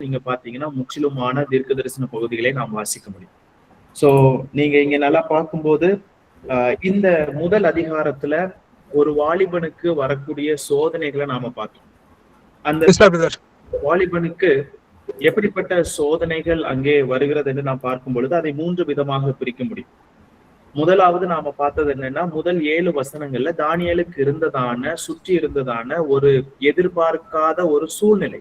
நீங்க பாத்தீங்கன்னா முற்றிலுமான தீர்க்க தரிசன பகுதிகளை நாம் வாசிக்க முடியும். சோ நீங்க இங்க நல்லா பார்க்கும்போது இந்த முதல் அதிகாரத்துல ஒரு வாலிபனுக்கு வரக்கூடிய சோதனைகளை நாம பார்த்தோம். அந்த வாலிபனுக்கு எப்படிப்பட்ட சோதனைகள் அங்கே வருகிறது என்று நாம் பார்க்கும் பொழுது அதை 3 விதமாக பிரிக்க முடியும். முதலாவது நாம பார்த்தது என்னன்னா, முதல் 7 வசனங்கள்ல தானியேலுக்கு சுற்றி இருந்ததான ஒரு எதிர்பார்க்காத ஒரு சூழ்நிலை.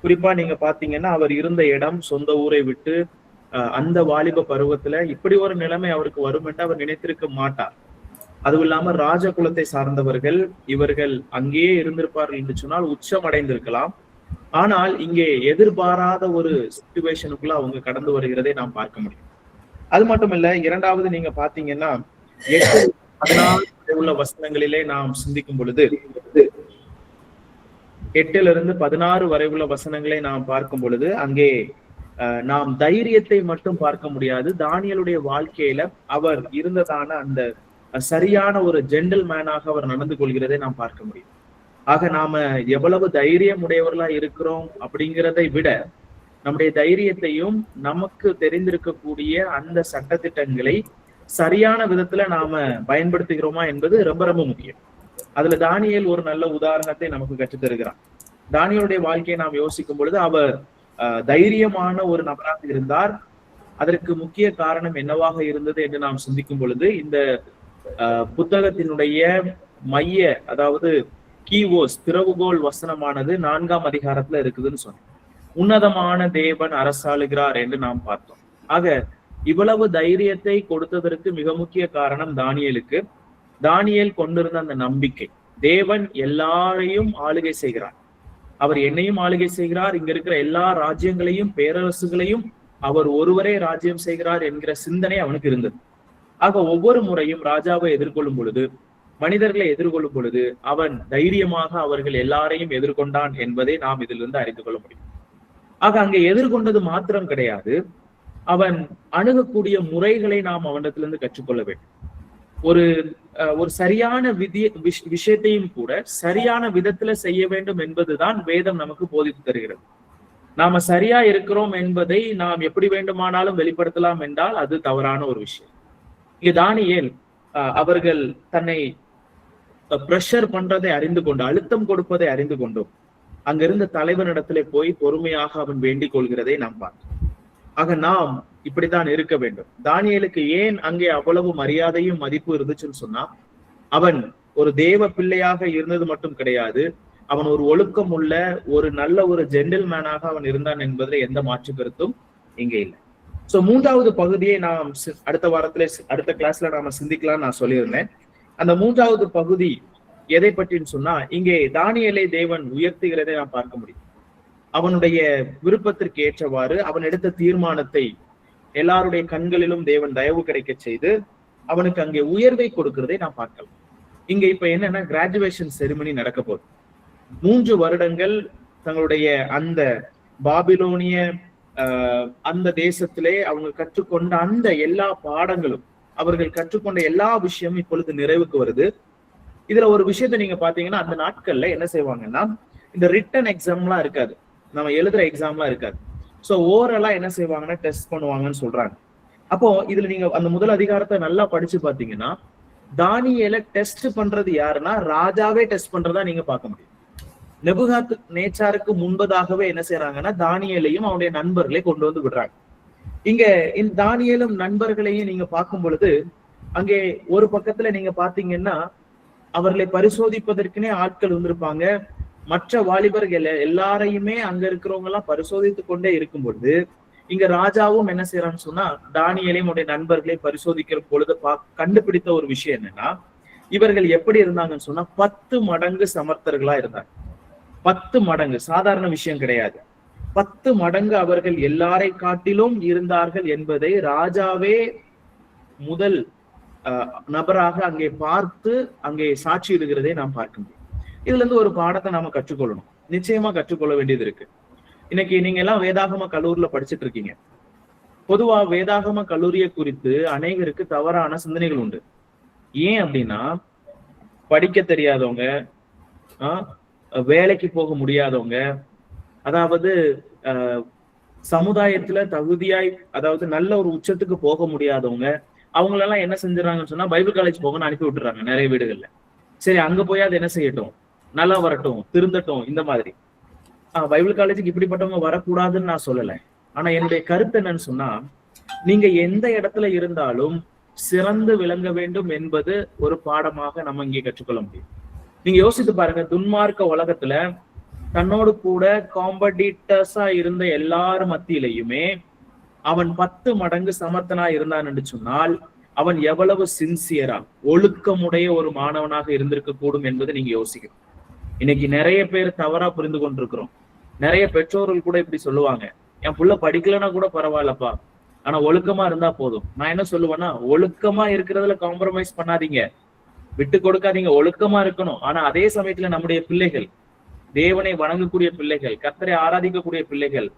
குறிப்பா நீங்க பாத்தீங்கன்னா, அவர் இருந்த இடம், சொந்த ஊரை விட்டு அந்த வாலிப பருவத்துல இப்படி ஒரு நிலைமை அவருக்கு வரும் என்று அவர் நினைத்திருக்க மாட்டார். அதுவும் இல்லாம ராஜகுலத்தை சார்ந்தவர்கள் இவர்கள் அங்கேயே இருந்திருப்பார்கள் என்று சொன்னால் உச்சம் அடைந்திருக்கலாம். ஆனால் இங்கே எதிர்பாராத ஒரு சிச்சுவேஷனுக்குள்ள அவங்க கடந்து வருகிறதை நாம் பார்க்க முடியும். அது மட்டும் இல்ல, இரண்டாவது நீங்க பாத்தீங்கன்னா 8-14 உள்ள வசனங்களிலே நாம் சிந்திக்கும் பொழுது 8-16 வரை உள்ள வசனங்களை நாம் பார்க்கும் பொழுது அங்கே நாம் தைரியத்தை மட்டும் பார்க்க முடியாது. தானியேலுடைய வாழ்க்கையில அவர் இருந்ததான அந்த சரியான ஒரு ஜென்டில்மேனாக அவர் நடந்து கொள்கிறதை நாம் பார்க்க முடியும். ஆக நாம எவ்வளவு தைரியம் உடையவர்களா இருக்கிறோம் அப்படிங்கிறதை விட நம்முடைய தைரியத்தையும் நமக்கு தெரிந்திருக்கக்கூடிய அந்த சட்டதிட்டங்களை சரியான விதத்துல நாம பயன்படுத்துகிறோமா என்பது ரொம்ப ரொம்ப முக்கியம். அதுல தானியேல் ஒரு நல்ல உதாரணத்தை நமக்கு கற்றுத் தருகிறான். தானியேலுடைய வாழ்க்கையை நாம் யோசிக்கும் பொழுது அவர் தைரியமான ஒரு நபராக இருந்தார். அதற்கு முக்கிய காரணம் என்னவாக இருந்தது என்று நாம் சிந்திக்கும் பொழுது இந்த புத்தகத்தினுடைய மைய, அதாவது கீவோஸ், திறவுகோல் வசனமானது 4ஆம் அதிகாரத்துல இருக்குதுன்னு சொன்னேன். உன்னதமான தேவன் அரசாளுகிறார் என்று நாம் பார்த்தோம். ஆக இவ்வளவு தைரியத்தை கொடுத்ததற்கு மிக முக்கிய காரணம் தானியேலுக்கு. தானியேல் கொண்டிருந்த அந்த நம்பிக்கை, தேவன் எல்லாரையும் ஆளுகை செய்கிறார், அவர் என்னையும் ஆளுகை செய்கிறார், இங்க இருக்கிற எல்லா ராஜ்யங்களையும் பேரரசுகளையும் அவர் ஒருவரே ராஜ்யம் செய்கிறார் என்கிற சிந்தனை அவனுக்கு இருந்தது. ஆக ஒவ்வொரு முறையும் ராஜாவை எதிர்கொள்ளும் பொழுது, மனிதர்களை எதிர்கொள்ளும் பொழுது அவன் தைரியமாக அவர்கள் எல்லாரையும் எதிர்கொண்டான் என்பதை நாம் இதிலிருந்து அறிந்து கொள்ள முடியும். ஆக அங்கே எதிர்கொண்டது மாத்திரம் கிடையாது, அவன் அணுகக்கூடிய முறைகளை நாம் அவனிடத்திலிருந்து கற்றுக்கொள்ள வேண்டும். ஒரு சரியான விஷயத்தையும் கூட சரியான விதத்துல செய்ய வேண்டும் என்பதுதான் வேதம் நமக்கு போதித்து தருகிறது. நாம சரியா இருக்கிறோம் என்பதை நாம் எப்படி வேண்டுமானாலும் வெளிப்படுத்தலாம் என்றால் அது தவறான ஒரு விஷயம். இங்க தானியேல் அவர்கள் தன்னை பிரஷர் பண்றதை அறிந்து கொண்டு, அழுத்தம் கொடுப்பதை அறிந்து கொண்டோம். அங்கிருந்த தலைவனிடத்திலே போய் பொறுமையாக அவன் வேண்டிக் கொள்கிறதை நாம் பார்த்தோம். ஆக நாம் இப்படித்தான் இருக்க வேண்டும். தானியேலுக்கு ஏன் அங்கே அவ்வளவு மரியாதையும் மதிப்பு இருந்துச்சுன்னு சொன்னா, அவன் ஒரு தேவ பிள்ளையாக இருந்தது மட்டும் கிடையாது, அவன் ஒரு ஒழுக்கம் உள்ள ஒரு நல்ல ஒரு ஜென்டில்மேனாக அவன் இருந்தான் என்பதில் எந்த மாற்று கருத்தும் இங்கே இல்லை. சோ 3வது பகுதியை நாம் அடுத்த கிளாஸ்ல நாம சிந்திக்கலாம் நான் சொல்லியிருந்தேன். அந்த 3வது பகுதி எதை பற்றின்னு சொன்னா, இங்கே தானியேலை தேவன் உயர்த்துகிறதை நாம் பார்க்க முடியும். அவனுடைய விருப்பத்திற்கு ஏற்றவாறு அவன் எடுத்த தீர்மானத்தை எல்லாருடைய கண்களிலும் தேவன் தயவு கிடைக்க செய்து அவனுக்கு அங்கே உயர்வை கொடுக்கிறதை நாம் பார்க்கலாம். இங்க இப்ப என்னன்னா, கிராஜுவேஷன் செரிமனி நடக்க போகுது. 3 வருடங்கள் தங்களுடைய அந்த பாபிலோனிய அந்த தேசத்திலே அவங்க கற்றுக்கொண்ட அந்த எல்லா பாடங்களும், அவர்கள் கற்றுக்கொண்ட எல்லா விஷயமும் இப்பொழுது நிறைவுக்கு வருது. இதுல ஒரு விஷயத்த நீங்க பாத்தீங்கன்னா, அந்த நாட்கள்ல என்ன செய்வாங்கன்னா, இந்த ரிட்டன் எக்ஸாம்லாம் இருக்காது, நம்ம எழுதுற எக்ஸாம்லாம் இருக்காது. சோ ஓரலா என்ன செய்வாங்கன்னா டெஸ்ட் பண்ணுவாங்கன்னு சொல்றாங்க. அப்போ இதுல நீங்க அந்த முதல் அதிகாரத்தை நல்லா படிச்சு பாத்தீங்கன்னா, தானியேலை டெஸ்ட் பண்றது யாருன்னா ராஜாவே டெஸ்ட் பண்றதா நீங்க பார்க்க முடியும். நெபுகாத் நேச்சாருக்கு முன்பதாகவே என்ன செய்யறாங்கன்னா, தானியேலையும் அவனுடைய நண்பர்களை கொண்டு வந்து விடுறாங்க. இங்க இந்த தானியேலும் நண்பர்களையும் நீங்க பார்க்கும் பொழுது, அங்கே ஒரு பக்கத்துல நீங்க பாத்தீங்கன்னா அவர்களை பரிசோதிப்பதற்குனே ஆட்கள் வந்திருப்பாங்க. மற்ற வாலிபர்கள் எல்லாரையுமே அங்க இருக்கிறவங்க எல்லாம் பரிசோதித்துக் கொண்டே இருக்கும் பொழுது, இங்க ராஜாவும் என்ன செய்யறான்னு சொன்னா, தானியேலையும் அவருடைய நண்பர்களை பரிசோதிக்கிற பொழுது கண்டுபிடித்த ஒரு விஷயம் என்னன்னா, இவர்கள் எப்படி இருந்தாங்கன்னு சொன்னா 10 மடங்கு சமர்த்தர்களா இருந்தாங்க. 10 மடங்கு சாதாரண விஷயம் கிடையாது. 10 மடங்கு அவர்கள் எல்லாரை காட்டிலும் இருந்தார்கள் என்பதை ராஜாவே முதல் நபராக அங்கே பார்த்து அங்கே சாட்சியிடுகிறதை நாம் பார்க்க முடியும். இதுல இருந்து ஒரு பாடத்தை நாம கற்றுக்கொள்ளணும், நிச்சயமா கற்றுக்கொள்ள வேண்டியது இருக்கு. இன்னைக்கு நீங்க எல்லாம் வேதாகம கல்லூரியில படிச்சுட்டு இருக்கீங்க. பொதுவா வேதாகம கல்லூரியை குறித்து அநேகருக்கு தவறான சிந்தனைகள் உண்டு. ஏன் அப்படின்னா, படிக்க தெரியாதவங்க, வேலைக்கு போக முடியாதவங்க, அதாவது சமுதாயத்துல தகுதியாய், அதாவது நல்ல ஒரு உச்சத்துக்கு போக முடியாதவங்க, அவங்களெல்லாம் என்ன செஞ்சுறாங்கன்னு சொன்னா பைபிள் காலேஜ் போகணும்னு அனுப்பி விட்டுறாங்க நிறைய வீடுகள்ல. சரி, அங்க போய் அது என்ன செய்யட்டும், நல்லா வரட்டும், திருந்தட்டும், இந்த மாதிரி. பைபிள் காலேஜுக்கு இப்படிப்பட்டவங்க வரக்கூடாதுன்னு நான் சொல்லல. ஆனா என்னுடைய கருத்து என்னன்னு சொன்னா, நீங்க எந்த இடத்துல இருந்தாலும் சிறந்து விளங்க வேண்டும் என்பது ஒரு பாடமாக நம்ம இங்கே கற்றுக்கொள்ள முடியும். நீங்க யோசித்து பாருங்க, துன்மார்க்க உலகத்துல தன்னோடு கூட காம்படிட்டர்ஸா இருந்த எல்லாரும் மத்தியிலையுமே அவன் 10 மடங்கு சமர்த்தனா இருந்தான் என்று சொன்னால், அவன் எவ்வளவு சின்சியரா, ஒழுக்கமுடைய ஒரு மாணவனாக இருந்திருக்க கூடும் என்பதை நீங்க யோசிக்கணும். இன்னைக்கு நிறைய பேர் தவறா புரிந்து கொண்டிருக்கிறோம். நிறைய பெற்றோர்கள் கூட இப்படி சொல்லுவாங்க, என் புள்ள படிக்கலன்னா கூட பரவாயில்லப்பா, ஆனா ஒழுக்கமா இருந்தா போதும். நான் என்ன சொல்லுவேன்னா, ஒழுக்கமா இருக்கிறதுல காம்ப்ரமைஸ் பண்ணாதீங்க, விட்டு கொடுக்காதீங்க, ஒழுக்கமா இருக்கணும். ஆனா அதே சமயத்துல நம்முடைய பிள்ளைகள், தேவனை வணங்கக்கூடிய பிள்ளைகள், கர்த்தரை ஆராதிக்கக்கூடிய பிள்ளைகள்,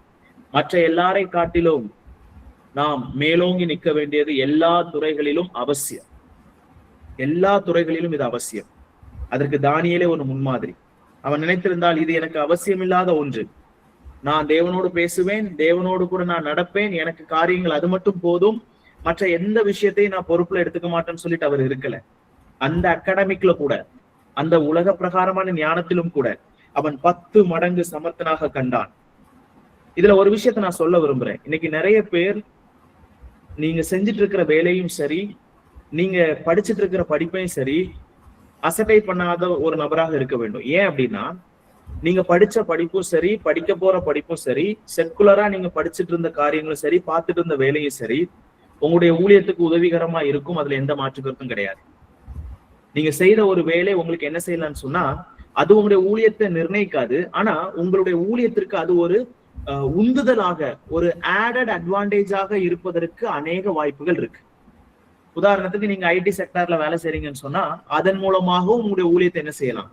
மற்ற எல்லாரை காட்டிலும் நாம் மேலோங்கி நிற்க வேண்டியது எல்லா துறைகளிலும் அவசியம். எல்லா துறைகளிலும் இது அவசியம். அதற்கு தானியேலே ஒரு முன்மாதிரி. அவன் நினைத்திருந்தால் இது எனக்கு அவசியம் இல்லாத ஒன்று, நான் தேவனோடு பேசுவேன், தேவனோடு கூட நான் நடப்பேன், எனக்கு காரியங்கள் அது மட்டும் போதும், மற்ற எந்த விஷயத்தையும் நான் பொறுப்புல எடுத்துக்க மாட்டேன்னு சொல்லிட்டு அவர் இருக்கல. அந்த அகாடமிக்ல கூட, அந்த உலக பிரகாரமான ஞானத்திலும் கூட அவன் 10 மடங்கு சமர்த்தனாக கண்டான். இதுல ஒரு விஷயத்த நான் சொல்ல விரும்புறேன். இன்னைக்கு நிறைய பேர், நீங்க செஞ்சுட்டு இருக்கிற வேலையும் சரி, நீங்க படிச்சுட்டு இருக்கிற படிப்பையும் சரி, அசட்டை பண்ணாத ஒரு நபராக இருக்க வேண்டும். ஏன் அப்படின்னா, நீங்க படிச்ச படிப்பும் சரி, படிக்க போற படிப்பும் சரி, செக்குலரா நீங்க படிச்சுட்டு இருந்த காரியங்களும் சரி, பார்த்துட்டு இருந்த வேலையும் சரி, உங்களுடைய ஊழியத்துக்கு உதவிகரமா இருக்கும். அதுல எந்த மாற்று கருத்தும் கிடையாது. நீங்க செய்த ஒரு வேலை உங்களுக்கு என்ன செய்யலாம்னு சொன்னா, அது உங்களுடைய ஊழியத்தை நிர்ணயிக்காது. ஆனா உங்களுடைய ஊழியத்திற்கு அது ஒரு உந்துதலாக, ஒரு ஆடட் அட்வான்டேஜாக இருப்பதற்கு அநேக வாய்ப்புகள் இருக்கு. உதாரணத்துக்கு, நீங்க ஐடி செக்டார்ல வேலை செய்றீங்கன்னு சொன்னா, அதன் மூலமாகவும் உங்களுடைய ஊழியத்தை என்ன செய்யலாம்,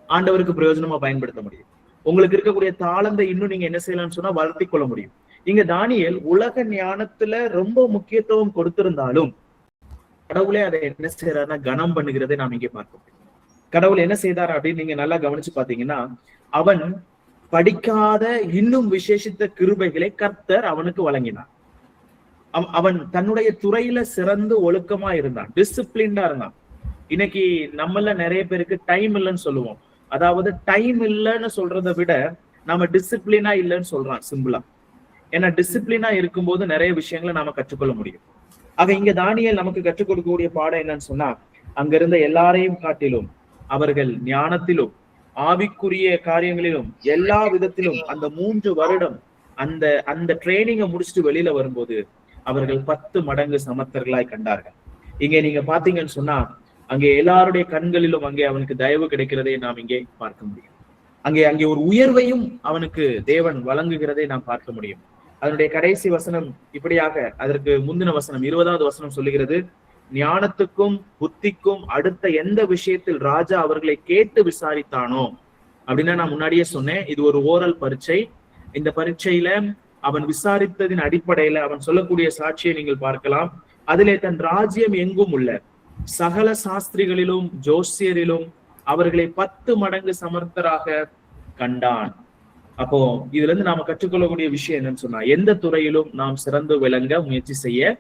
ஆண்டவருக்கு பிரயோஜனமா பயன்படுத்த முடியும். உங்களுக்கு இருக்கக்கூடிய தாளந்தை இன்னும் நீங்க என்ன செய்யலாம்னு சொன்னா வளர்த்தி கொள்ள முடியும். இங்க தானியேல் உலக ஞானத்துல ரொம்ப முக்கியத்துவம் கொடுத்திருந்தாலும், கடவுளே அதை என்ன செய்யறாருன்னா கனம் பண்ணுகிறதை நாம் இங்கே பார்க்க முடியும். கடவுள் என்ன செய்தார் அப்படின்னு நீங்க நல்லா கவனிச்சு பாத்தீங்கன்னா, அவன் படிக்காத இன்னும் விசேஷித்த கிருபைகளை கர்த்தர் அவனுக்கு வழங்கினார். அவன் தன்னுடைய துறையில சிறந்து ஒழுக்கமா இருந்தான், டிசிப்ளின்டா இருந்தான். இன்னைக்கு நம்மள நிறைய பேருக்கு டைம் இல்லைன்னு சொல்லுவோம். அதாவது டைம் இல்லைன்னு சொல்றதை விட நாம டிசிப்ளினா இல்லைன்னு சொல்றான் சிம்பிளா. ஏன்னா டிசிப்ளினா இருக்கும்போது நிறைய விஷயங்களை நாம கற்றுக்கொள்ள முடியும். ஆக இங்க தானியேல் நமக்கு கற்றுக் கொடுக்கக்கூடிய பாடம் என்னன்னு சொன்னா, அங்க இருந்த எல்லாரையும் காட்டிலும் அவர்கள் ஞானத்திலும் ஆவிக்குரிய காரியங்களிலும் எல்லா விதத்திலும் அந்த 3 வருடம் அந்த ட்ரைனிங்கை முடிச்சுட்டு வெளியில வரும்போது அவர்கள் 10 மடங்கு சமர்த்தர்களாய் கண்டார்கள். இங்க நீங்க பாத்தீங்கன்னு சொன்னா, அங்கே எல்லாருடைய கண்களிலும் அங்கே அவனுக்கு தயவு கிடைக்கிறதை நாம் இங்கே பார்க்க முடியும். அங்கே ஒரு உயர்வையும் அவனுக்கு தேவன் வழங்குகிறதை நாம் பார்க்க முடியும். அதனுடைய கடைசி வசனம் இப்படியாக, அதற்கு முந்தின வசனம் 20வது வசனம் சொல்லுகிறது, ஞானத்துக்கும் புத்திக்கும் அடுத்த எந்த விஷயத்தில் ராஜா அவர்களை கேட்டு விசாரித்தானோ. அப்படின்னா நான் முன்னாடியே சொன்னேன், இது ஒரு ஓரல் பரீட்சை. இந்த பரீட்சையில அவன் விசாரித்ததின் அடிப்படையில அவன் சொல்லக்கூடிய சாட்சியை நீங்கள் பார்க்கலாம். அதிலே தன் ராஜ்யம் எங்கும் உள்ள சகல சாஸ்திரிகளிலும் ஜோசியரிலும் அவர்களை 10 மடங்கு சமர்த்தராக கண்டான். அப்போ இதுல இருந்து நாம கற்றுக்கொள்ளக்கூடிய விஷயம் என்னன்னு சொன்னா, எந்த துறையிலும் நாம் சிறந்து விளங்க முயற்சி செய்ய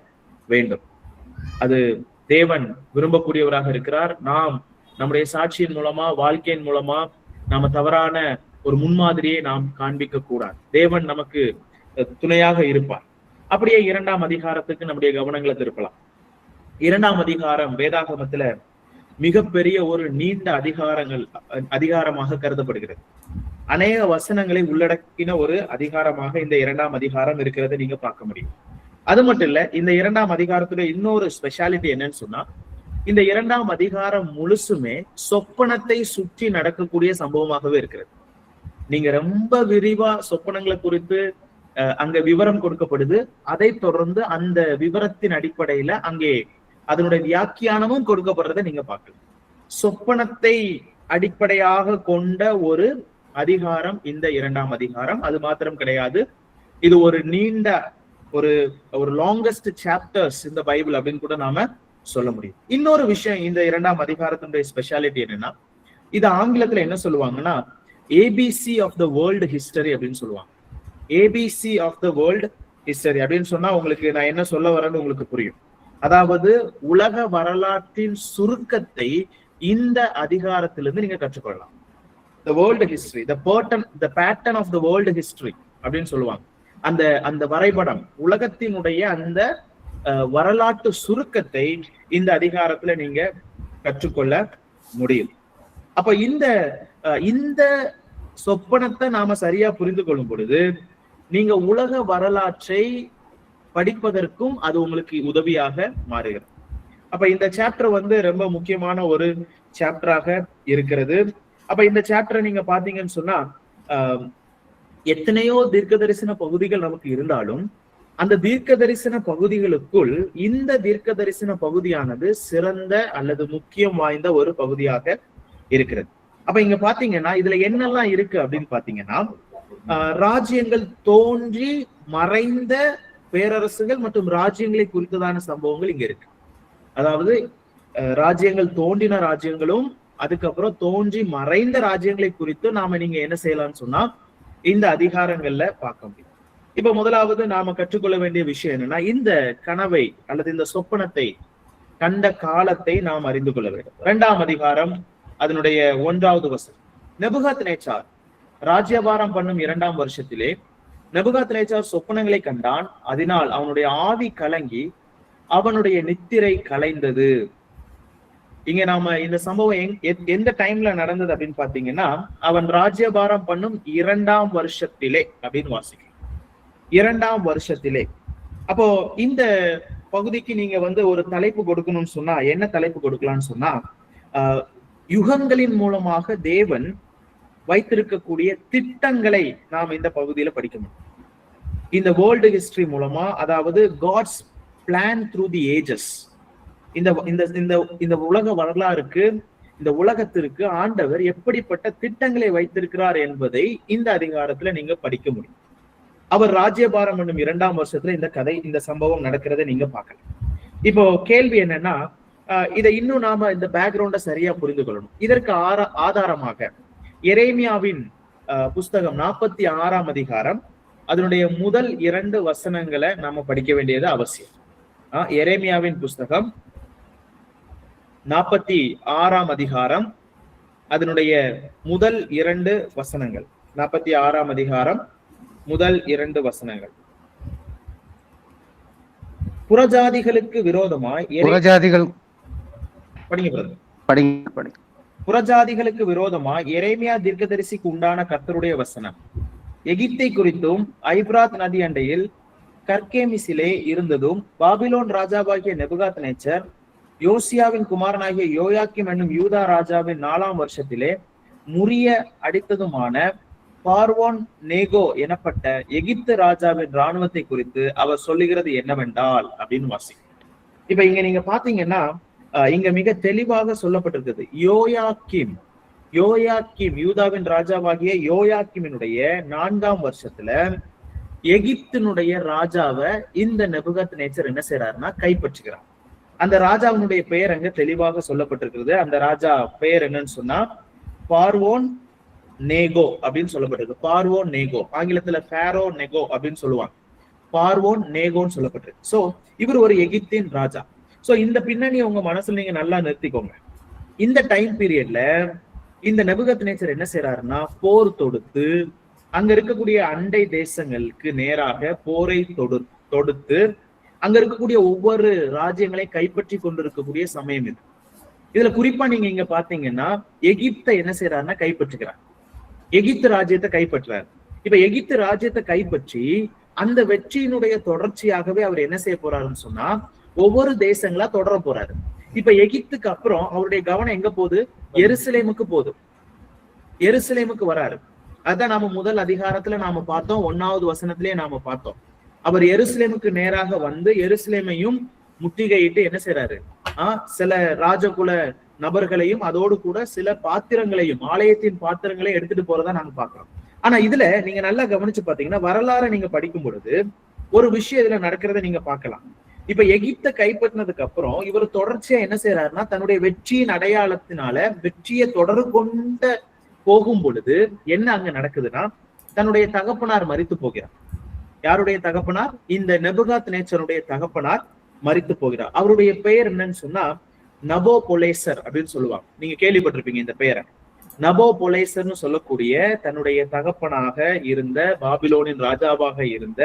வேண்டும். அது தேவன் விரும்பக்கூடியவராக இருக்கிறார். நாம் நம்முடைய சாட்சியின் மூலமா, வாழ்க்கையின் மூலமா நாம தவறான ஒரு முன்மாதிரியை நாம் காண்பிக்க கூடாது. தேவன் நமக்கு துணையாக இருப்பார். அப்படியே 2ஆம் அதிகாரத்துக்கு நம்முடைய கவனங்களை திருப்பலாம். 2ஆம் அதிகாரம் வேதாகமத்துல மிகப்பெரிய ஒரு நீண்ட அதிகாரமாக கருதப்படுகிறது. அநேக வசனங்களை உள்ளடக்கின ஒரு அதிகாரமாக இந்த 2ஆம் அதிகாரம் இருக்கிறத நீங்க பார்க்க முடியும். அது மட்டும் இல்ல, இந்த 2ஆம் அதிகாரத்துல இன்னொரு ஸ்பெஷாலிட்டி என்னன்னு சொன்னா, இந்த 2ஆம் அதிகாரம் முழுசுமே சொப்பனத்தை சுற்றி நடக்கக்கூடிய சம்பவமாகவே இருக்கிறது. நீங்க ரொம்ப விரிவா சொப்பனங்களை குறித்து அங்க விவரம் கொடுக்கப்படுது. அதை தொடர்ந்து அந்த விவரத்தின் அடிப்படையில அங்கே அதனுடைய வியாக்கியானமும் கொடுக்கப்படுறதை நீங்க பார்க்கலாம். சொப்பனத்தை அடிப்படையாக கொண்ட ஒரு அதிகாரம் இந்த 2ஆம் அதிகாரம். அது மாத்திரம் கிடையாது, இது ஒரு நீண்ட ஒரு லாங்கஸ்ட் சாப்டர்ஸ் இந்த பைபிள் அப்படின்னு கூட நாம சொல்ல முடியும். இன்னொரு விஷயம், இந்த 2ஆம் அதிகாரத்தினுடைய ஸ்பெஷாலிட்டி என்னன்னா, இது ஆங்கிலத்துல என்ன சொல்லுவாங்கன்னா, ABC of the world history அப்படின்னு சொல்லுவாங்க. ABC of the world history அப்படின்னு சொன்னா உங்களுக்கு நான் என்ன சொல்ல வரேன்னு உங்களுக்கு புரியும். அதாவது உலக வரலாற்றின் சுருக்கத்தை இந்த அதிகாரத்திலிருந்து நீங்க கற்றுக்கொள்ளலாம். The world history, the pattern of the world history அப்படின்னு சொல்லுவாங்க. அந்த வரைபடம், உலகத்தினுடைய அந்த வரலாற்று சுருக்கத்தை இந்த அதிகாரத்துல நீங்க கற்றுக்கொள்ள முடியும். அப்ப இந்த சொப்பனத்தை நாம சரியா புரிந்து கொள்ளும் பொழுது நீங்க உலக வரலாற்றை படிப்பதற்கும் அது உங்களுக்கு உதவியாக மாறுகிறது. அப்ப இந்த சாப்டர் ரொம்ப முக்கியமான ஒரு சாப்டராக இருக்கிறது. அப்ப இந்த சாப்டரை நீங்க பாத்தீங்கன்னு சொன்னா எத்தனையோ தீர்க்க தரிசன பகுதிகள் நமக்கு இருந்தாலும் அந்த தீர்க்க தரிசன பகுதிகளுக்குள் இந்த தீர்க்க தரிசன பகுதியானது சிறந்த அல்லது முக்கியம் வாய்ந்த ஒரு பகுதியாக இருக்கிறது. அப்ப இங்க பாத்தீங்கன்னா இதுல என்னெல்லாம் இருக்கு அப்படின்னு பாத்தீங்கன்னா ராஜ்யங்கள் தோன்றி மறைந்த பேரரசுகள் மற்றும் ராஜ்யங்களை குறித்ததான சம்பவங்கள் இங்க இருக்கு. அதாவது ராஜ்யங்கள் தோன்றின ராஜ்யங்களும் அதுக்கப்புறம் தோன்றி மறைந்த ராஜ்யங்களை குறித்து நாம நீங்க என்ன செய்யலாம்னு சொன்னா இந்த அதிகாரங்கள்ல பார்க்க முடியும். இப்ப முதலாவது நாம கற்றுக்கொள்ள வேண்டிய விஷயம் என்னன்னா இந்த கனவை அல்லது இந்த சொப்பனத்தை கண்ட காலத்தை நாம் அறிந்து கொள்ள வேண்டும். 2ஆம் அதிகாரம் அதனுடைய 1வது வசனம். நெபுகாத்நேச்சார் ராஜ்யபாரம் பண்ணும் 2ஆம் வருஷத்திலே நெபுகாத்நேச்சார் சொப்பனங்களை கண்டான். அதனால் அவனுடைய ஆவி கலங்கி அவனுடைய நித்திரை கலைந்தது. இங்க நாம இந்த சம்பவம் எந்த டைம்ல நடந்தது அப்படின்னு பாத்தீங்கன்னா அவன் ராஜ்யபாரம் பண்ணும் 2ஆம் வருஷத்திலே அப்படின்னு வாசிக்கும். 2ஆம் வருஷத்திலே. அப்போ இந்த பகுதிக்கு நீங்க ஒரு தலைப்பு கொடுக்கணும்னு சொன்னா என்ன தலைப்பு கொடுக்கலாம்னு சொன்னா யுகங்களின் மூலமாக தேவன் வைத்திருக்கக்கூடிய திட்டங்களை நாம் இந்த பகுதியில படிக்க முடியும். இந்த வேர்ல்டு ஹிஸ்டரி மூலமா, அதாவது God's plan through the ages. இந்த உலக வரலாறுக்கு, இந்த உலகத்திற்கு ஆண்டவர் எப்படிப்பட்ட திட்டங்களை வைத்திருக்கிறார் என்பதை இந்த அதிகாரத்துல நீங்க படிக்க முடியும். அவர் ராஜ்யபாரம் பண்ணும் 2ஆம் வருஷத்துல இந்த சம்பவம் நடக்கிறத நீங்க பார்க்கலாம். இப்போ கேள்வி என்னன்னா இதை இன்னும் நாம இந்த பேக்ரவுண்ட சரியா புரிந்து கொள்ளணும். இதற்கு ஆதாரமாக எரேமியாவின் புஸ்தகம் 46ஆம் அதிகாரம் அதனுடைய முதல் 2 வசனங்களை நாம படிக்க வேண்டியது அவசியம். எரேமியாவின் புஸ்தகம் 46ஆம் அதிகாரம் அதனுடைய முதல் 2 வசனங்கள். 46ஆம் அதிகாரம் முதல் 2 வசனங்கள். புறஜாதிகளுக்கு விரோதமாய் புறஜாதிகளுக்கு விரோதமாய் எரேமியா தீர்க்கதரிசிக்கு உண்டான கர்த்தருடைய வசனம். எகிப்தை குறித்தும் ஐப்ராத் நதி அண்டையில் கர்கேமிசிலே இருந்ததும் பாபிலோன் ராஜாவாகிய நெபுகாத்நேச்சர் யோசியாவின் குமாரனாகிய யோயாக்கிம் என்னும் யூதா ராஜாவின் 4ஆம் வருஷத்திலே முறிய அடித்ததுமான பார்வோன் நேகோ எனப்பட்ட எகிப்து ராஜாவின் இராணுவத்தை குறித்து அவர் சொல்லுகிறது என்னவென்றால் அப்படின்னு வாசிக்கும். இப்ப இங்க நீங்க பாத்தீங்கன்னா இங்க மிக தெளிவாக சொல்லப்பட்டிருக்கிறது. யோயாக்கிம் யூதாவின் ராஜாவாகிய யோயாக்கிமினுடைய 4ஆம் வருஷத்துல எகிப்தினுடைய ராஜாவை இந்த நெபுகாத்நேச்சர் என்ன செய்யறாருன்னா கைப்பற்றுகிறார். அந்த ராஜாவினுடைய பெயர் அங்க தெளிவாக சொல்லப்பட்டிருக்கிறது. அந்த ராஜா பெயர் என்னன்னு சொன்னா பார்வோன் நேகோ அப்படின்னு சொல்லப்பட்டிருக்கு. பார்வோன் நேகோ, ஆங்கிலத்துல ஃபேரோ நெகோ அப்படின்னு சொல்லுவாங்க. பார்வோன் நேகோன்னு சொல்லப்பட்டிருக்கு. சோ இவர் ஒரு எகிப்தின் ராஜா. சோ இந்த பின்னணி உங்க மனசுல நீங்க நல்லா நிறுத்திக்கோங்க. இந்த டைம் பீரியட்ல இந்த நெபுகாத்நேச்சர் என்ன செய்யறாருன்னா போர் தொடுத்து அங்க இருக்கக்கூடிய அண்டை தேசங்களுக்கு நேராக போரை தொடுத்து அங்க இருக்கக்கூடிய ஒவ்வொரு ராஜ்யங்களை கைப்பற்றி கொண்டிருக்கக்கூடிய சமயம் இது. இதுல குறிப்பா நீங்க இங்க பாத்தீங்கன்னா எகிப்தை என்ன செய்யறாருன்னா கைப்பற்றுகிறார். எகிப்து ராஜ்யத்தை கைப்பற்றுறாரு. இப்ப எகிப்து ராஜ்யத்தை கைப்பற்றி அந்த வெற்றியினுடைய தொடர்ச்சியாகவே அவர் என்ன செய்ய போறாருன்னு சொன்னா ஒவ்வொரு தேசங்களா தொடர போறாரு. இப்ப எகிப்துக்கு அப்புறம் அவருடைய கவனம் எங்க போகுது? எருசலேமுக்கு போகுது. எருசலேமுக்கு வராரு. அதான் நாம முதல் அதிகாரத்துல நாம பார்த்தோம், 1வது வசனத்திலேயே நாம பார்த்தோம். அவர் எருசலேமுக்கு நேராக வந்து எருசலேமையும் முற்றுகையிட்டு என்ன செய்யறாரு? சில ராஜகுல நபர்களையும் அதோடு கூட சில பாத்திரங்களையும், ஆலயத்தின் பாத்திரங்களையும் எடுத்துட்டு போறதா நாங்க பாக்குறோம். ஆனா இதுல நீங்க நல்லா கவனிச்சு பாத்தீங்கன்னா வரலாறு நீங்க படிக்கும் பொழுது ஒரு விஷயம் இதுல நடக்கிறத நீங்க பார்க்கலாம். இப்ப எகிப்தை கைப்பற்றினதுக்கு அப்புறம் இவர் தொடர்ச்சியா என்ன செய்யறாருன்னா தன்னுடைய வெற்றியின் அடையாளத்தினால வெற்றியை தொடர்பு கொண்ட போகும் பொழுது என்ன அங்க நடக்குதுன்னா தன்னுடைய தகப்பனார் மரித்து போகிறார். யாருடைய தகப்பனார்? இந்த நெபுகாத் நேச்சருடைய தகப்பனார் மரித்து போகிறார். அவருடைய பெயர் என்னன்னு சொன்னா நபோபொலேசர் அப்படின்னு சொல்லுவாங்க. நீங்க கேள்விப்பட்டிருப்பீங்க இந்த பெயரை. நபோபொலேசர்னு சொல்லக்கூடிய தன்னுடைய தகப்பனாக இருந்த பாபிலோனின் ராஜாவாக இருந்த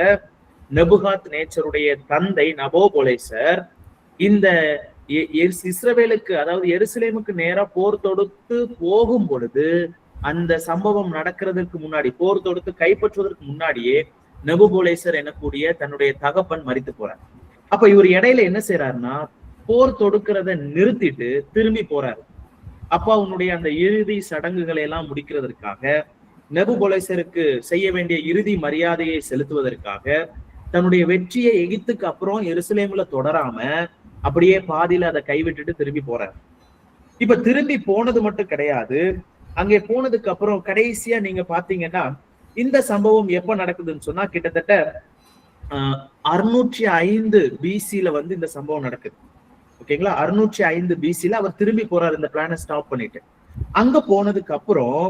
நெபுகாத் நேச்சருடைய தந்தை நபோபொலேசர் இந்த இஸ்ரவேலுக்கு, அதாவது எருசலேமுக்கு நேரா போர் தொடுத்து போகும் பொழுது, அந்த சம்பவம் நடக்கிறதுக்கு முன்னாடி, போர் தொடுத்து கைப்பற்றுவதற்கு முன்னாடியே நெபுபொலேசர் எனக்கூடிய தன்னுடைய தகப்பன் மரித்து போறார். அப்ப இவர் இடையில என்ன செய்யறாருன்னா, போர் தொடுக்கிறத நிறுத்திட்டு திரும்பி போறாரு. அப்பாவுடைய அந்த இறுதி சடங்குகளை எல்லாம் முடிக்கிறதற்காக, நெபுபொலேசருக்கு செய்ய வேண்டிய இறுதி மரியாதையை செலுத்துவதற்காக, தன்னுடைய வெற்றியை எகிப்துக்கு அப்புறம் எருசலேம்ல தொடராம அப்படியே பாதியில அதை கைவிட்டுட்டு திரும்பி போறாரு. இப்ப திரும்பி போனது மட்டும் கிடையாது, அங்கே போனதுக்கு அப்புறம் கடைசியா நீங்க பாத்தீங்கன்னா இந்த சம்பவம் எப்ப நடக்குதுன்னு சொன்னா கிட்டத்தட்ட 605 பிசில இந்த சம்பவம் நடக்குது. ஓகேங்களா? 605 பிசில அவர் திரும்பி போறாரு இந்த பிளானை ஸ்டாப் பண்ணிட்டு. அங்க போனதுக்கு அப்புறம்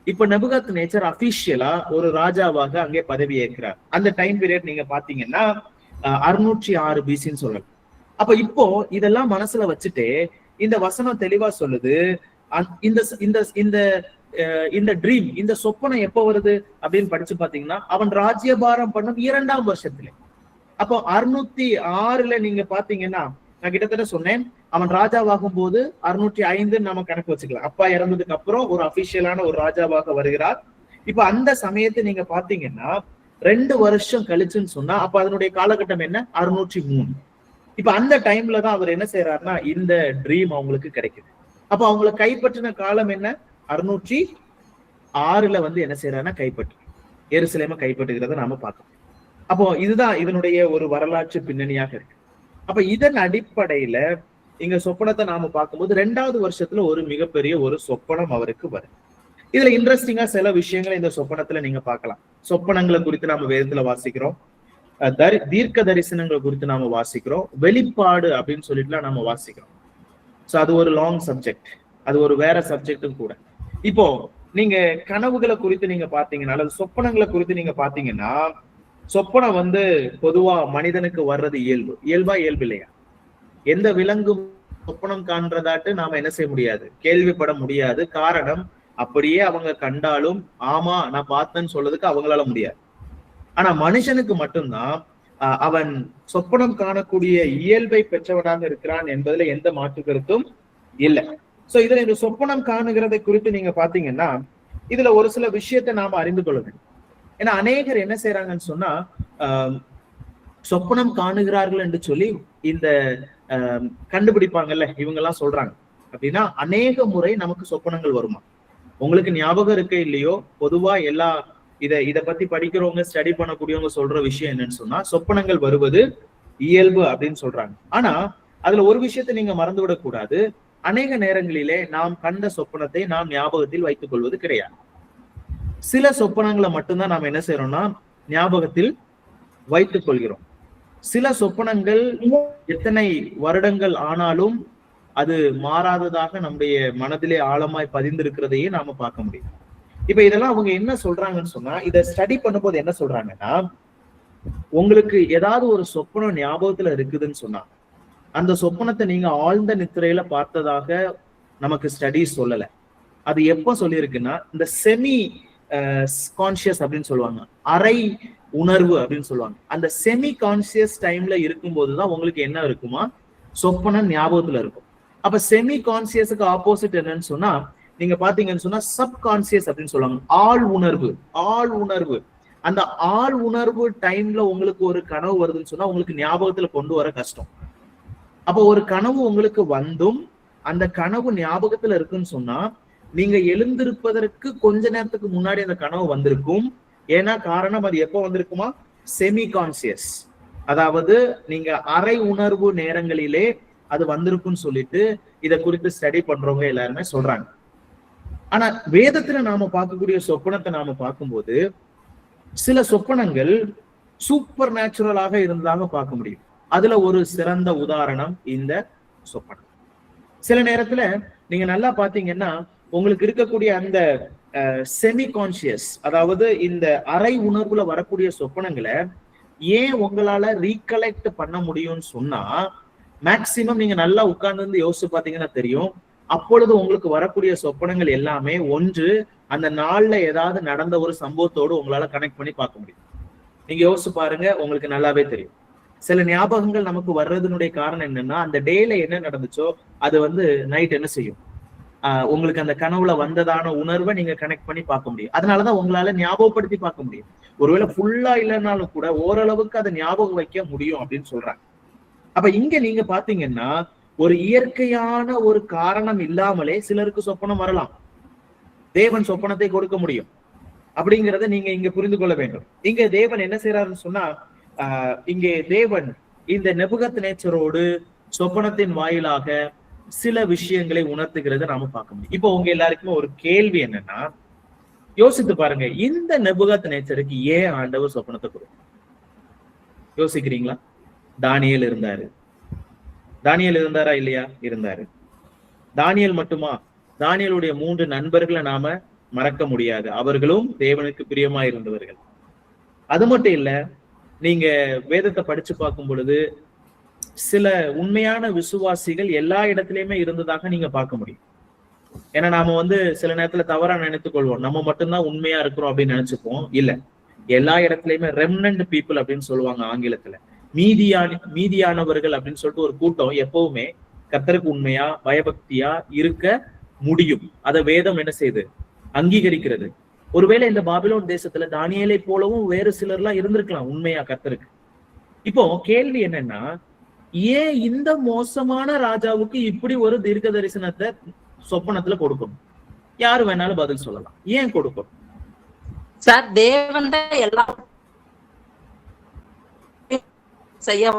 இப்ப நெபுகாத் நேச்சர் அபிஷியலா ஒரு ராஜாவாக அங்கே பதவி ஏற்கிறார். அந்த டைம் பீரியட் நீங்க பாத்தீங்கன்னா 606 பிசின்னு சொல்லலாம். அப்ப இப்போ இதெல்லாம் மனசுல வச்சுட்டு இந்த வசனம் தெளிவா சொல்லுது, இந்த ட்ரீம், இந்த சொப்பனம் எப்ப வருது அப்படின்னு படிச்சு பாத்தீங்கன்னா அவன் ராஜ்யபாரம் பண்ணும் 2ஆம் வருஷத்துல. அப்போ 606ல நீங்க பாத்தீங்கன்னா நான் கிட்டத்தட்ட சொன்னேன், அவன் ராஜாவாகும் போது 605 நம்ம கணக்கு வச்சுக்கலாம். அப்பா இறந்ததுக்கு அப்புறம் ஒரு அபிஷியலான ஒரு ராஜாவாக வருகிறார். இப்ப அந்த சமயத்தை நீங்க பாத்தீங்கன்னா 2 வருஷம் கழிச்சுன்னு சொன்னா அப்ப அதனுடைய காலகட்டம் என்ன? 603. இப்ப அந்த டைம்ல தான் அவர் என்ன செய்யறாருன்னா இந்த ட்ரீம் அவங்களுக்கு கிடைக்குது. அப்ப அவங்களை கைப்பற்றின காலம் என்ன? 606ல என்ன செய்யறாருன்னா கைப்பற்று எருசலேமை கைப்பற்றுகிறத நாம பார்க்கணும். அப்போ இதுதான் இதனுடைய ஒரு வரலாற்று பின்னணியாக இருக்கு. அப்ப இதன் அடிப்படையில இங்க சொப்பனத்தை நாம பார்க்கும்போது 2வது வருஷத்துல ஒரு மிகப்பெரிய ஒரு சொப்பனம் அவருக்கு வரும். இதுல இன்ட்ரெஸ்டிங்கா சில விஷயங்களை இந்த சொப்பனத்துல நீங்க பார்க்கலாம். சொப்பனங்களை குறித்து நாம வேதத்துல வாசிக்கிறோம், தீர்க்க தரிசனங்களை குறித்து நாம வாசிக்கிறோம், வெளிப்பாடு அப்படின்னு சொல்லிட்டுலாம் நாம வாசிக்கிறோம். சோ அது ஒரு லாங் சப்ஜெக்ட், அது ஒரு வேற சப்ஜெக்டும் கூட. இப்போ நீங்க கனவுகளை குறித்து நீங்க பாத்தீங்கன்னா அல்லது சொப்பனங்களை குறித்து நீங்க பாத்தீங்கன்னா, சொப்பனம் பொதுவா மனிதனுக்கு வர்றது இயல்பா இயல்பு இல்லையா? எந்த விலங்கும் சொப்பனம் காண்றதாட்டு நாம என்ன செய்ய முடியாது, கேள்விப்பட முடியாது. காரணம், அப்படியே அவங்க கண்டாலும் ஆமா நான் பார்த்தேன்னு சொல்றதுக்கு அவங்களால முடியாது. ஆனா மனுஷனுக்கு மட்டும்தான் அவன் சொப்பனம் காணக்கூடிய இயல்பை பெற்றவனாக இருக்கிறான் என்பதுல எந்த மாற்று கருத்தும் இல்லை. சோ இதுல இந்த சொப்பனம் காணுகிறதை குறித்து நீங்க பாத்தீங்கன்னா இதுல ஒரு சில விஷயத்தை நாம அறிந்து கொள்ள வேண்டும். ஏன்னா அநேகர் என்ன செய்யறாங்கன்னு சொன்னா சொப்பனம் காணுகிறார்கள் என்று சொல்லி இந்த கண்டுபிடிப்பாங்கல்ல, இவங்க எல்லாம் சொல்றாங்க அப்படின்னா அநேக முறை நமக்கு சொப்பனங்கள் வருமா? உங்களுக்கு ஞாபகம் இருக்க இல்லையோ, பொதுவா எல்லா இத பத்தி படிக்கிறவங்க ஸ்டடி பண்ணக்கூடியவங்க சொல்ற விஷயம் என்னன்னு சொன்னா சொப்பனங்கள் வருவது இயல்பு அப்படின்னு சொல்றாங்க. ஆனா அதுல ஒரு விஷயத்தை நீங்க மறந்து விடக்கூடாது. அநேக நேரங்களிலே நாம் கண்ட சொப்பனத்தை நாம் ஞாபகத்தில் வைத்துக் கொள்வது கிடையாது. சில சொப்பனங்களை மட்டும்தான் நாம் என்ன செய்யறோம்னா ஞாபகத்தில் வைத்துக் கொள்கிறோம். சில சொப்பனங்கள் எத்தனை வருடங்கள் ஆனாலும் அது மாறாததாக நம்முடைய மனதிலே ஆழமாய் பதிந்திருக்கிறதையே நாம பார்க்க முடியும். இப்ப இதெல்லாம் அவங்க என்ன சொல்றாங்கன்னு சொன்னா, இதை ஸ்டடி பண்ணும்போது என்ன சொல்றாங்கன்னா, உங்களுக்கு ஏதாவது ஒரு சொப்பனம் ஞாபகத்துல இருக்குதுன்னு சொன்னா அந்த சொப்பனத்தை நீங்க ஆழ்ந்த நித்திரையில பார்த்ததாக நமக்கு ஸ்டடிஸ் சொல்லல. அது எப்ப சொல்லியிருக்குன்னா இந்த செமி கான்சியஸ் அப்படின்னு சொல்லுவாங்க, அரை உணர்வு அப்படின்னு சொல்லுவாங்க. அந்த செமி கான்சியஸ் டைம்ல இருக்கும்போதுதான் உங்களுக்கு என்ன இருக்குமா, சொப்பனம் ஞாபகத்துல இருக்கும். அப்ப செமி கான்சியஸுக்கு ஆப்போசிட் என்னன்னு சொன்னா நீங்க பாத்தீங்கன்னு சொன்னா சப்கான்சியஸ் அப்படின்னு சொல்லுவாங்க, ஆள் உணர்வு. ஆள் உணர்வு, அந்த ஆள் உணர்வு டைம்ல உங்களுக்கு ஒரு கனவு வருதுன்னு சொன்னா உங்களுக்கு ஞாபகத்துல கொண்டு வர கஷ்டம். அப்போ ஒரு கனவு உங்களுக்கு வந்தும் அந்த கனவு ஞாபகத்துல இருக்குன்னு சொன்னா நீங்க எழுந்திருப்பதற்கு கொஞ்ச நேரத்துக்கு முன்னாடி அந்த கனவு வந்திருக்கும். ஏன்னா காரணம் அது எப்போ வந்திருக்குமா, செமி கான்சியஸ், அதாவது நீங்க அரை உணர்வு நேரங்களிலே அது வந்திருக்குன்னு சொல்லிட்டு இதை குறித்து ஸ்டடி பண்றவங்க எல்லாருமே சொல்றாங்க. ஆனா வேதத்துல நாம பார்க்கக்கூடிய சொப்பனத்தை நாம பார்க்கும்போது சில சொப்பனங்கள் சூப்பர் நேச்சுரலாக இருந்ததாக பார்க்க முடியும். அதுல ஒரு சிறந்த உதாரணம் இந்த சொப்பனம். சில நேரத்துல நீங்க நல்லா பாத்தீங்கன்னா உங்களுக்கு இருக்கக்கூடிய அந்த செமி கான்சியஸ், அதாவது இந்த அரை உணர்வுல வரக்கூடிய சொப்பனங்களை ஏன் உங்களால ரீகலெக்ட் பண்ண முடியும்னு சொன்னா, மேக்சிமம் நீங்க நல்லா உட்கார்ந்து இருந்து யோசிச்சு பாத்தீங்கன்னா தெரியும். அப்பொழுது உங்களுக்கு வரக்கூடிய சொப்பனங்கள் எல்லாமே ஒன்று அந்த நாள்ல ஏதாவது நடந்த ஒரு சம்பவத்தோடு உங்களால கனெக்ட் பண்ணி பார்க்க முடியும். நீங்க யோசிச்சு பாருங்க, உங்களுக்கு நல்லாவே தெரியும். சில ஞாபகங்கள் நமக்கு வர்றதுனுடைய காரணம் என்னன்னா, அந்த டேல என்ன நடந்துச்சோ அது நைட் என்ன செய்யும், உங்களுக்கு அந்த கனவுல வந்ததான உணர்வை நீங்க கனெக்ட் பண்ணி பார்க்க முடியும். அதனாலதான் உங்களால ஞாபகப்படுத்தி பார்க்க முடியும். ஒருவேளை ஃபுல்லா இல்லைன்னாலும் கூட ஓரளவுக்கு அதை ஞாபகம் வைக்க முடியும் அப்படின்னு சொல்றாங்க. அப்ப இங்க நீங்க பாத்தீங்கன்னா ஒரு இயற்கையான ஒரு காரணம் இல்லாமலே சிலருக்கு சொப்பனம் வரலாம். தேவன் சொப்பனத்தை கொடுக்க முடியும் அப்படிங்கிறத நீங்க இங்க புரிந்து கொள்ள வேண்டும். இங்க தேவன் என்ன செய்யறாருன்னு சொன்னா, இங்கே தேவன் இந்த நேபுகத்நேச்சரோடு சொப்பனத்தின் வாயிலாக சில விஷயங்களை உணர்த்துகிறத நாம பார்க்க முடியும். இப்போ உங்க எல்லாருக்குமே ஒரு கேள்வி என்னன்னா, யோசித்து பாருங்க, இந்த நேபுகத்நேச்சருக்கு ஏன் ஆண்டவர் சொப்பனத்தை கொடுக்கும்? யோசிக்கிறீங்களா? தானியேல் இருந்தாரு. தானியேல் இருந்தாரா இல்லையா? இருந்தாரு. தானியேல் மட்டுமா? தானியேலுடைய 3 நண்பர்களை நாம மறக்க முடியாது. அவர்களும் தேவனுக்கு பிரியமா இருந்தவர்கள். அது மட்டும் இல்ல, நீங்க வேதத்தை படிச்சு பார்க்கும் பொழுது சில உண்மையான விசுவாசிகள் எல்லா இடத்துலயுமே இருந்ததாக நீங்க பார்க்க முடியும். ஏன்னா நாம சில நேரத்துல தவறா நினைத்துக் கொள்வோம், நம்ம மட்டும்தான் உண்மையா இருக்கிறோம் அப்படின்னு நினைச்சுப்போம். இல்ல, எல்லா இடத்துலயுமே ரெம்னன்ட் பீப்புள் அப்படின்னு சொல்லுவாங்க ஆங்கிலத்துல. மீதியானவர்கள் அப்படின்னு சொல்லிட்டு ஒரு கூட்டம் எப்பவுமே கர்த்தருக்கு உண்மையா பயபக்தியா இருக்க முடியும். அதை வேதம் என்ன செய்யுது? அங்கீகரிக்கிறது. ஒருவேளை இந்த பாபிலோன் தேசத்துல தானியேலை போலவும் வேறு சிலர்லாம் இருந்திருக்கலாம் உண்மையா கர்த்தருக்கு. இப்போ கேள்வி என்னன்னா, ஏன் இந்த மோசமான ராஜாவுக்கு இப்படி ஒரு தீர்க்க தரிசனத்தை சொப்பனத்துல கொடுக்கணும்? யாரு வேணாலும் பதில் சொல்லலாம். ஏன் கொடுக்கணும் சார்? தேவன் தான் எல்லாம் செய்ய